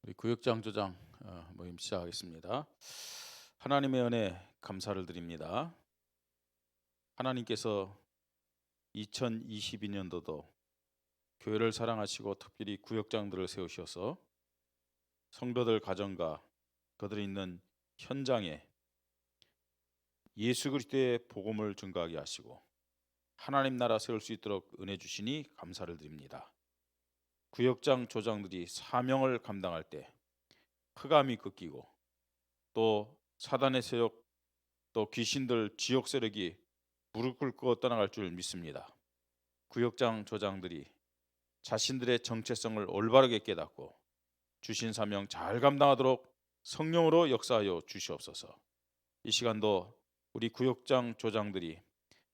우리 구역장 조장 모임 시작하겠습니다. 하나님의 은혜 감사를 드립니다. 하나님께서 2022년도도 교회를 사랑하시고 특별히 구역장들을 세우셔서 성도들 가정과 그들이 있는 현장에 예수 그리스도의 복음을 증거하게 하시고 하나님 나라 세울 수 있도록 은혜 주시니 감사를 드립니다. 구역장 조장들이 사명을 감당할 때 흑암이 꺾이고 또 사단의 세력 또 귀신들 지옥 세력이 무릎 꿇고 떠나갈 줄 믿습니다. 구역장 조장들이 자신들의 정체성을 올바르게 깨닫고 주신 사명 잘 감당하도록 성령으로 역사하여 주시옵소서. 이 시간도 우리 구역장 조장들이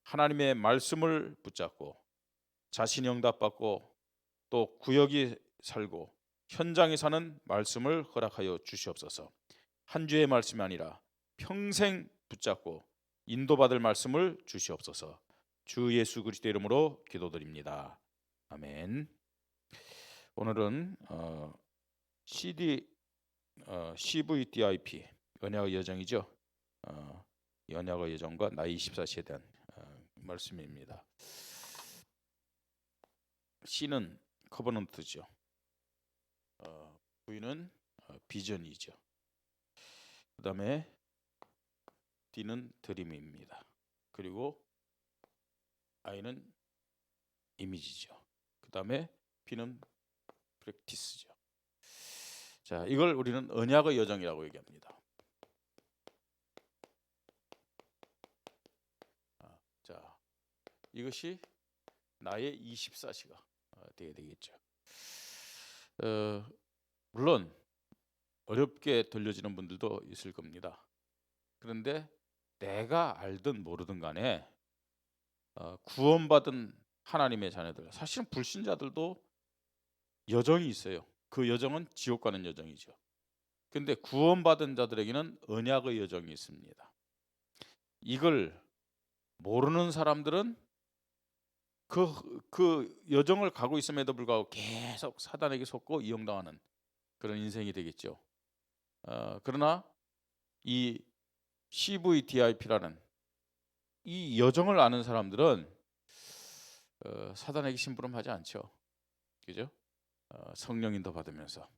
하나님의 말씀을 붙잡고 자신이 응답받고 또 구역이 살고 현장에 사는 말씀을 허락하여 주시옵소서. 한 주의 말씀이 아니라 평생 붙잡고 인도받을 말씀을 주시옵소서. 주 예수 그리스도 이름으로 기도드립니다. 아멘. 오늘은 CVDIP 언약의 여정이죠. 언약의 여정과 나이 24시에 대한 말씀입니다. C는 커버넌트죠. V는 비전이죠. 그 다음에 D는 드림입니다. 그리고 I는 이미지죠. 그 다음에 P는 프랙티스죠. 자, 이걸 우리는 언약의 여정이라고 얘기합니다. 자, 이것이 나의 24시가 되어야 되겠죠. 물론 어렵게 들려지는 분들도 있을 겁니다. 그런데 내가 알든 모르든 간에 구원받은 하나님의 자녀들, 사실은 불신자들도 여정이 있어요. 그 여정은 지옥 가는 여정이죠. 근데 구원받은 자들에게는 언약의 여정이 있습니다. 이걸 모르는 사람들은 그 여정을 가고 있음에도 불구하고 계속 사단에게 속고 이용당하는 그런 인생이 되겠죠. 그러나 이 CVDIP라는 이 여정을 아는 사람들은 사단에게 심부름하지 않죠. 그죠? 성령인도 받으면서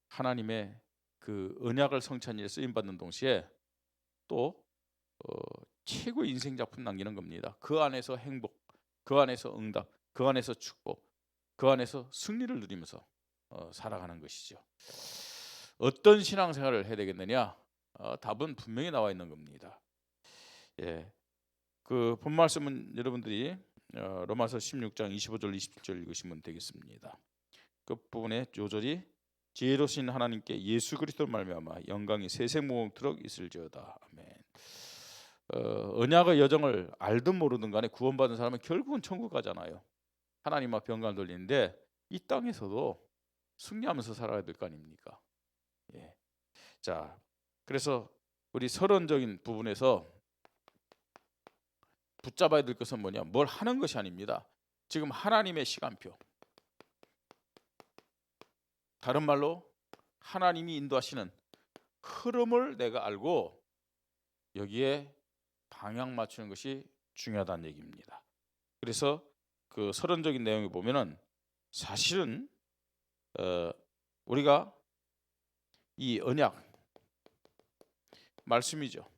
하나님의 그 언약을 성취한 일에 쓰임 받는 동시에 또 최고의 인생 작품 남기는 겁니다. 그 안에서 행복, 그 안에서 응답, 그 안에서 축복, 그 안에서 승리를 누리면서 살아가는 것이죠. 어떤 신앙생활을 해야 되겠느냐? 답은 분명히 나와 있는 겁니다. 예, 그 본 말씀은 여러분들이 로마서 16장 25절 27절 읽으시면 되겠습니다. 그 부분에 조절이 지혜로우신 하나님께 예수 그리스도로 말미암아 영광이 세세무궁토록 있을지어다. 아멘. 언약의 여정을 알든 모르든 간에 구원받은 사람은 결국은 천국 가잖아요. 하나님 앞에 영광을 돌리는데 이 땅에서도 승리하면서 살아야 될 거 아닙니까? 예. 자, 그래서 우리 서론적인 부분에서 붙잡아야 될 것은 뭐냐? 뭘 하는 것이 아닙니다. 지금 하나님의 시간표, 다른 말로 하나님이 인도하시는 흐름을 내가 알고 여기에 방향 맞추는 것이 중요하다는 얘기입니다. 그래서 그 서론적인 내용을 보면은 사실은 우리가 이 언약 말씀이죠.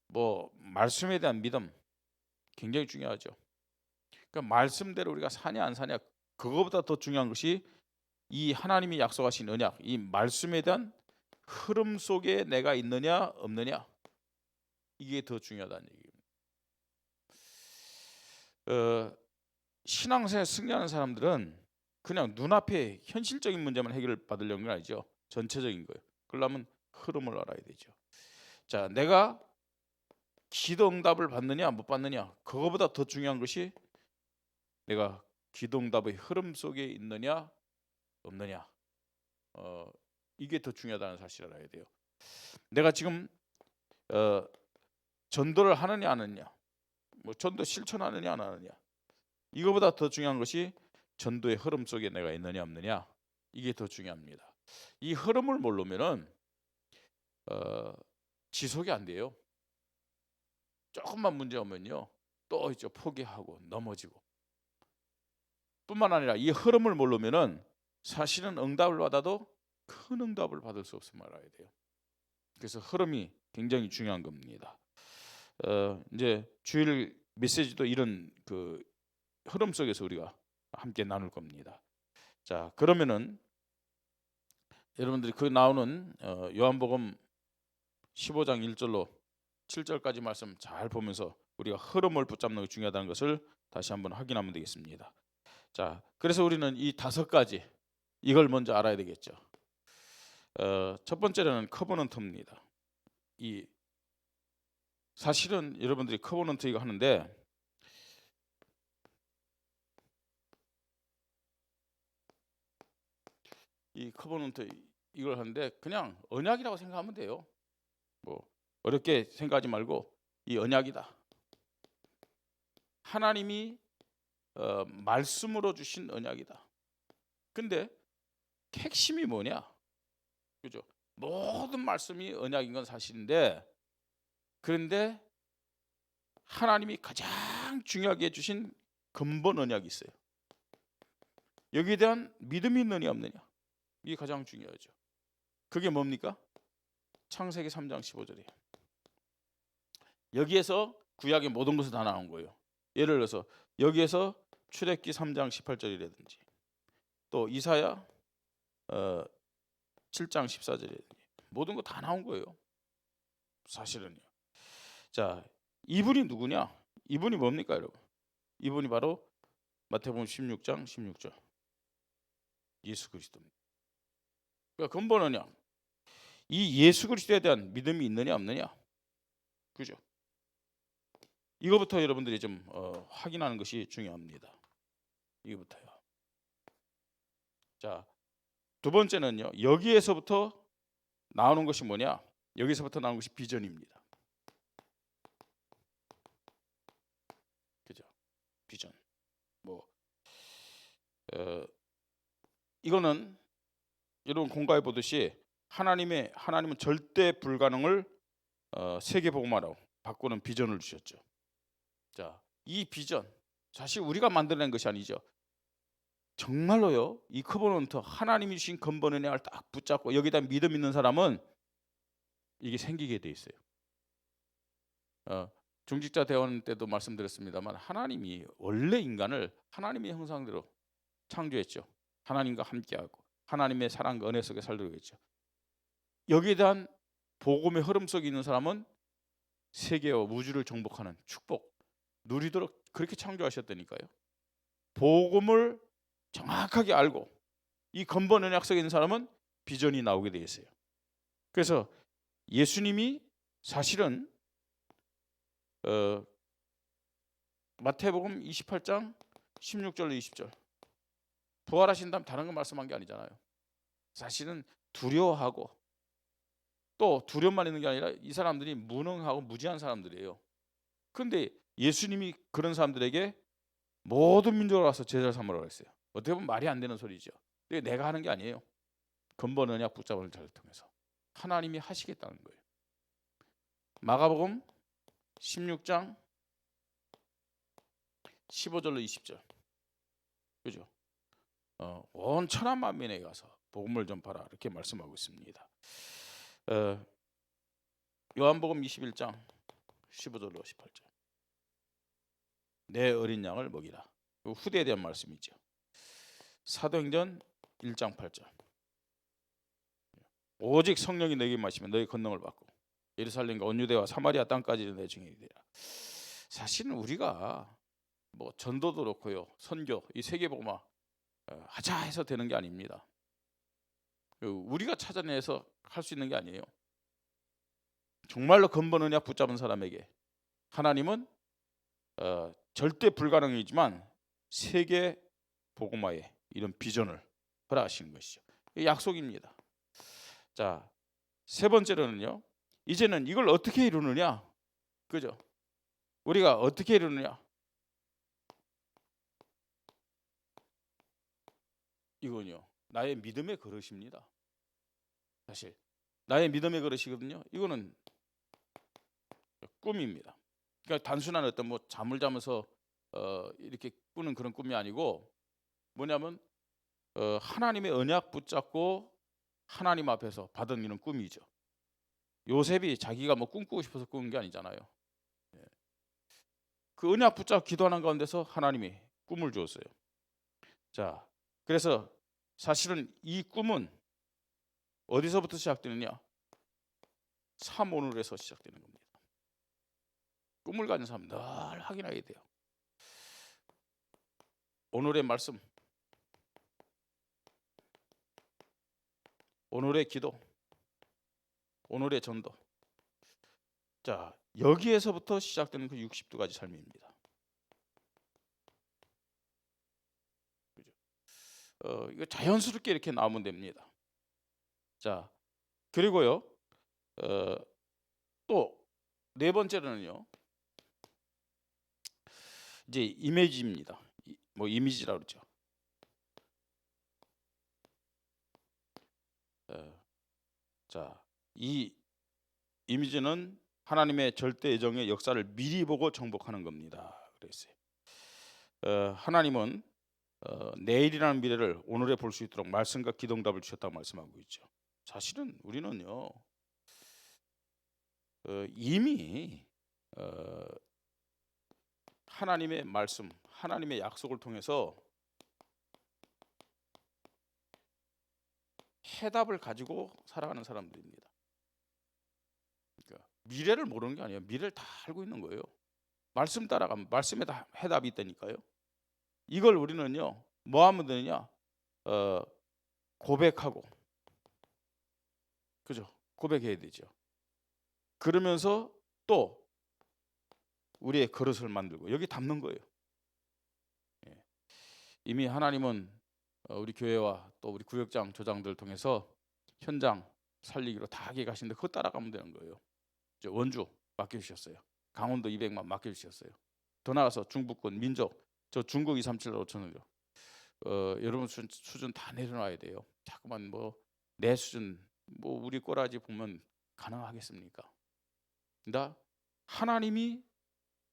뭐 말씀에 대한 믿음 굉장히 중요하죠. 그러니까 말씀대로 우리가 사냐 안 사냐 그거보다 더 중요한 것이 이 하나님이 약속하신 언약, 이 말씀에 대한 흐름 속에 내가 있느냐 없느냐, 이게 더 중요하다는 얘기입니다. 신앙생활 승리하는 사람들은 그냥 눈앞에 현실적인 문제만 해결받으려는 건 아니죠. 전체적인 거예요. 그러려면 흐름을 알아야 되죠. 자, 내가 기도 응답을 받느냐 못 받느냐, 그거보다 더 중요한 것이 내가 기도 응답의 흐름 속에 있느냐 없느냐, 이게 더 중요하다는 사실을 알아야 돼요. 내가 지금 전도를 하느냐 안 하느냐, 뭐 전도 실천하느냐 안 하느냐, 이거보다 더 중요한 것이 전도의 흐름 속에 내가 있느냐 없느냐, 이게 더 중요합니다. 이 흐름을 모르면은 지속이 안 돼요. 조금만 문제 오면요 또 이제 포기하고 넘어지고, 뿐만 아니라 이 흐름을 모르면은 사실은 응답을 받아도 큰 응답을 받을 수 없음을 알아야 돼요. 그래서 흐름이 굉장히 중요한 겁니다. 이제 주일 메시지도 이런 그 흐름 속에서 우리가 함께 나눌 겁니다. 자, 그러면은 여러분들이 그 나오는 요한복음 15장 1절로 7절까지 말씀 잘 보면서 우리가 흐름을 붙잡는 게 중요하다는 것을 다시 한번 확인하면 되겠습니다. 자, 그래서 우리는 이 5가지 이걸 먼저 알아야 되겠죠. 첫 번째는 커버넌트입니다. 이 사실은 여러분들이 커버넌트 이거 하는데 이 커버넌트 이걸 하는데 그냥 언약이라고 생각하면 돼요. 뭐 어렵게 생각하지 말고 이 언약이다. 하나님이 말씀으로 주신 언약이다. 근데 핵심이 뭐냐? 그죠? 모든 말씀이 언약인 건 사실인데, 그런데 하나님이 가장 중요하게 해주신 근본 언약이 있어요. 여기에 대한 믿음이 있느냐 없느냐, 이게 가장 중요하죠. 그게 뭡니까? 창세기 3장 15절이에요. 여기에서 구약의 모든 것이 다 나온 거예요. 예를 들어서 여기에서 출애굽기 3장 18절이라든지 또 이사야 7장 14절이라든지 모든 거 다 나온 거예요. 사실은요. 자, 이분이 누구냐? 이분이 뭡니까, 여러분? 이분이 바로 마태복음 16장 16절 예수 그리스도입니다. 그러니까 근본 언약, 이 예수 그리스도에 대한 믿음이 있느냐 없느냐, 그죠? 이거부터 여러분들이 좀 확인하는 것이 중요합니다. 이거부터요. 자, 두 번째는요, 여기에서부터 나오는 것이 뭐냐? 여기서부터 나오는 것이 비전입니다. 그죠? 비전. 뭐 이거는 여러분 공부해 보듯이 하나님은 절대 불가능을 세계복음화로 바꾸는 비전을 주셨죠. 자, 이 비전 사실 우리가 만들어낸 것이 아니죠. 정말로요, 이 커버넌트 하나님이 주신 근본 은혜를 딱 붙잡고 여기다 믿음 있는 사람은 이게 생기게 돼 있어요. 중직자 대원 때도 말씀드렸습니다만 하나님이 원래 인간을 하나님의 형상대로 창조했죠. 하나님과 함께하고 하나님의 사랑과 은혜 속에 살도록 했죠. 여기에 대한 복음의 흐름 속에 있는 사람은 세계와 우주를 정복하는 축복 누리도록 그렇게 창조하셨다니까요. 복음을 정확하게 알고 이 근본 언약 속에 있는 사람은 비전이 나오게 되어 있어요. 그래서 예수님이 사실은 마태복음 28장 16절로 20절 부활하신 다음 다른 거 말씀한 게 아니잖아요. 사실은 두려워하고 또 두려움만 있는 게 아니라 이 사람들이 무능하고 무지한 사람들이에요. 그런데 예수님이 그런 사람들에게 모든 민족을 와서 제자를 삼으라고 했어요. 어떻게 보면 말이 안 되는 소리죠. 근데 내가 하는 게 아니에요. 근본 언약 붙잡는 자를 통해서 하나님이 하시겠다는 거예요. 마가복음 16장 15절로 20절 그죠? 온 천하 만민에 가서 복음을 전파라 이렇게 말씀하고 있습니다. 요한복음 21장 15절로 18절 내 어린 양을 먹이라. 후대에 대한 말씀이죠. 사도행전 1장 8절 오직 성령이 너에게 임하시면 너희 권능을 받고 예루살렘과 온 유대와 사마리아 땅까지 내 증인이 되라. 사실은 우리가 뭐 전도도 그렇고요, 선교 이 세계복음화 하자 해서 되는 게 아닙니다. 우리가 찾아내서 할 수 있는 게 아니에요. 정말로 근본 언약 붙잡은 사람에게 하나님은 절대 불가능이지만 세계 복음화의 이런 비전을 허락하시는 것이죠. 약속입니다. 자, 세 번째로는요, 이제는 이걸 어떻게 이루느냐, 그죠? 우리가 어떻게 이루느냐? 이건요, 나의 믿음의 그릇입니다. 사실 나의 믿음의 그릇이거든요. 이거는 꿈입니다. 그러니까 단순한 어떤 뭐 잠을 자면서 이렇게 꾸는 그런 꿈이 아니고 뭐냐면 하나님의 언약 붙잡고 하나님 앞에서 받은 이런 꿈이죠. 요셉이 자기가 뭐 꿈꾸고 싶어서 꾸는 게 아니잖아요. 예. 그 언약 붙잡고 기도하는 가운데서 하나님이 꿈을 주었어요. 자, 그래서 사실은 이 꿈은 어디서부터 시작되느냐? 삼오늘에서 시작되는 겁니다. 꿈을 가진 사람 늘 확인해야 돼요. 오늘의 말씀, 오늘의 기도, 오늘의 전도. 자, 여기에서부터 시작되는 그 62가지 삶입니다. 그죠? 이거 자연스럽게 이렇게 나오면 됩니다. 자, 그리고요, 또 네 번째로는요, 이제 이미지입니다. 뭐 이미지라고 그러죠. 자, 이 이미지는 하나님의 절대 예정의 역사를 미리 보고 정복하는 겁니다. 그랬어요. 하나님은 내일이라는 미래를 오늘에 볼 수 있도록 말씀과 기도응답을 주셨다고 말씀하고 있죠. 사실은 우리는요 이미 하나님의 말씀, 하나님의 약속을 통해서 해답을 가지고 살아가는 사람들입니다. 그러니까 미래를 모르는 게 아니에요. 미래를 다 알고 있는 거예요. 말씀 따라가면 말씀에 다 해답이 있다니까요. 이걸 우리는요 뭐 하면 되느냐? 고백하고, 그죠? 고백해야 되죠. 그러면서 또 우리의 그릇을 만들고 여기 담는 거예요. 예. 이미 하나님은 우리 교회와 또 우리 구역장 조장들 통해서 현장 살리기로 다 하게 가시는데 그거 따라가면 되는 거예요. 원주 맡겨주셨어요. 강원도 200만 맡겨주셨어요. 더 나아가서 중부권 민족 저 중국 237 5천원이요. 여러분 수준 다 내려놔야 돼요. 자꾸만 뭐 내 수준 뭐 우리 꼬라지 보면 가능하겠습니까? 나 하나님이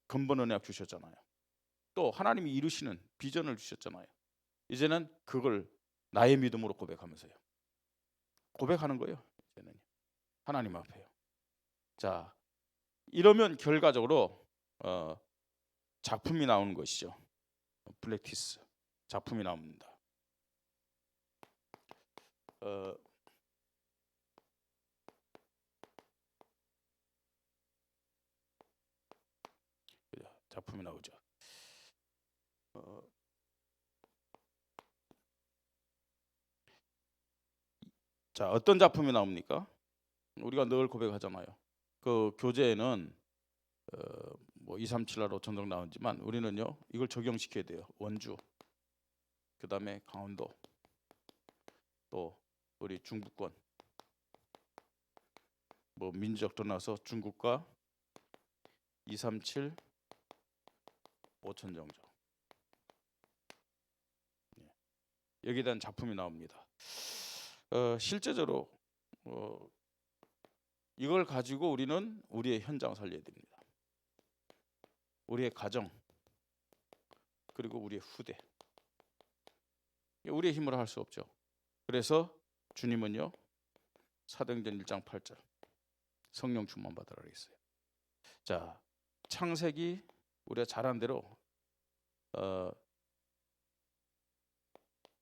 근본 언약 주셨잖아요. 또 하나님이 이루시는 비전을 주셨잖아요. 이제는 그걸 나의 믿음으로 고백하면서요. 고백하는 거예요. 이제는 하나님 앞에요. 자, 이러면 결과적으로 작품이 나오는 것이죠. 플렉티스 작품이 나옵니다. 작품이 나오죠. 자, 어떤 작품이 나옵니까? 우리가 늘 고백하잖아요. 그 교재에는 뭐 237로 5천 나오지만 우리는요 이걸 적용시켜야 돼요. 원주, 그 다음에 강원도, 또 우리 중부권, 뭐 민족 떠나서 중국과 237 5천 정도. 여기에 대한 작품이 나옵니다. 실제적으로 이걸 가지고 우리는 우리의 현장 살려야 됩니다. 우리의 가정, 그리고 우리의 후대. 우리의 힘으로 할 수 없죠. 그래서 주님은요 사도행전 1장 8절 성령 충만 받으라 그랬어요. 자, 창세기 우리가 잘 아는 대로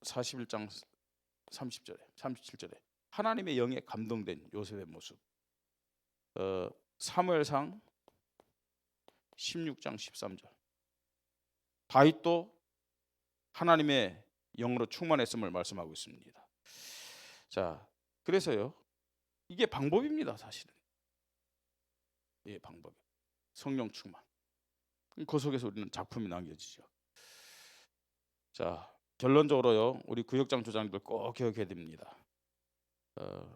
41장 30절에 37절에 하나님의 영에 감동된 요셉의 모습. 사무엘상 16장 13절 다윗도 하나님의 영으로 충만했음을 말씀하고 있습니다. 자, 그래서요 이게 방법입니다. 사실은 예, 방법. 성령 충만. 그 속에서 우리는 작품이 남겨지죠. 자, 결론적으로요 우리 구역장 조장들 꼭 기억해야 됩니다.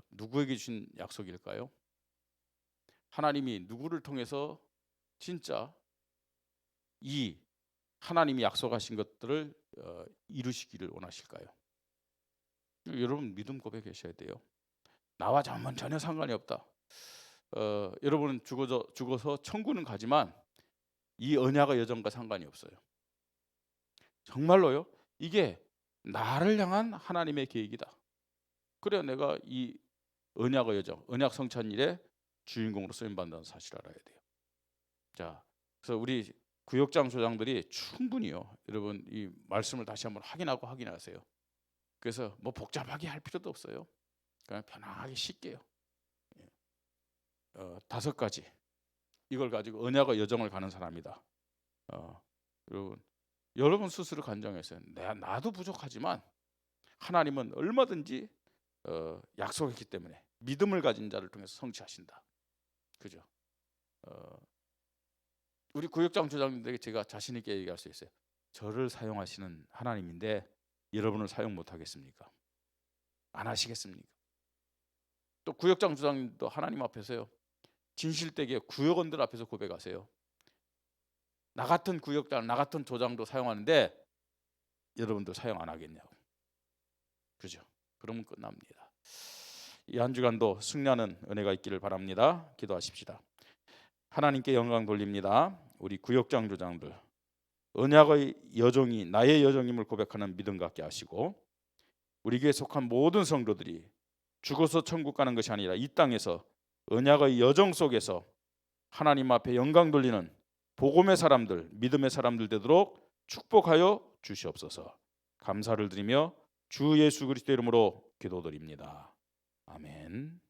누구에게 주신 약속일까요? 하나님이 누구를 통해서 진짜 이 하나님이 약속하신 것들을 이루시기를 원하실까요? 여러분 믿음 고백하셔야 돼요. 나와 전혀 상관이 없다. 여러분은 죽어서 천국은 가지만 이 언약의 여정과 상관이 없어요. 정말로요. 이게 나를 향한 하나님의 계획이다. 그래야 내가 이 언약의 여정, 언약 성찬 일의 주인공으로 쓰임 받는다는 사실을 알아야 돼요. 자, 그래서 우리 구역장 조장들이 충분히요. 여러분 이 말씀을 다시 한번 확인하세요. 그래서 뭐 복잡하게 할 필요도 없어요. 그냥 편하게 쉽게요. 5가지 이걸 가지고 언약의 여정을 가는 사람이다. 여러분 스스로 간정해서요. 나도 부족하지만 하나님은 얼마든지 약속했기 때문에 믿음을 가진 자를 통해서 성취하신다. 그죠? 우리 구역장 조장님들에게 제가 자신 있게 얘기할 수 있어요. 저를 사용하시는 하나님인데 여러분을 사용 못 하겠습니까? 안 하시겠습니까? 또 구역장 조장님도 하나님 앞에서요. 진실되게 구역원들 앞에서 고백하세요. 나 같은 구역장, 나 같은 조장도 사용하는데 여러분도 사용 안 하겠냐고. 그죠? 그러면 끝납니다. 이 한 주간도 승리하는 은혜가 있기를 바랍니다. 기도하십시다. 하나님께 영광 돌립니다. 우리 구역장 조장들 언약의 여정이 나의 여정임을 고백하는 믿음 갖게 하시고 우리 교회에 속한 모든 성도들이 죽어서 천국 가는 것이 아니라 이 땅에서 언약의 여정 속에서 하나님 앞에 영광 돌리는 복음의 사람들, 믿음의 사람들 되도록 축복하여 주시옵소서. 감사를 드리며 주 예수 그리스도 이름으로 기도드립니다. 아멘.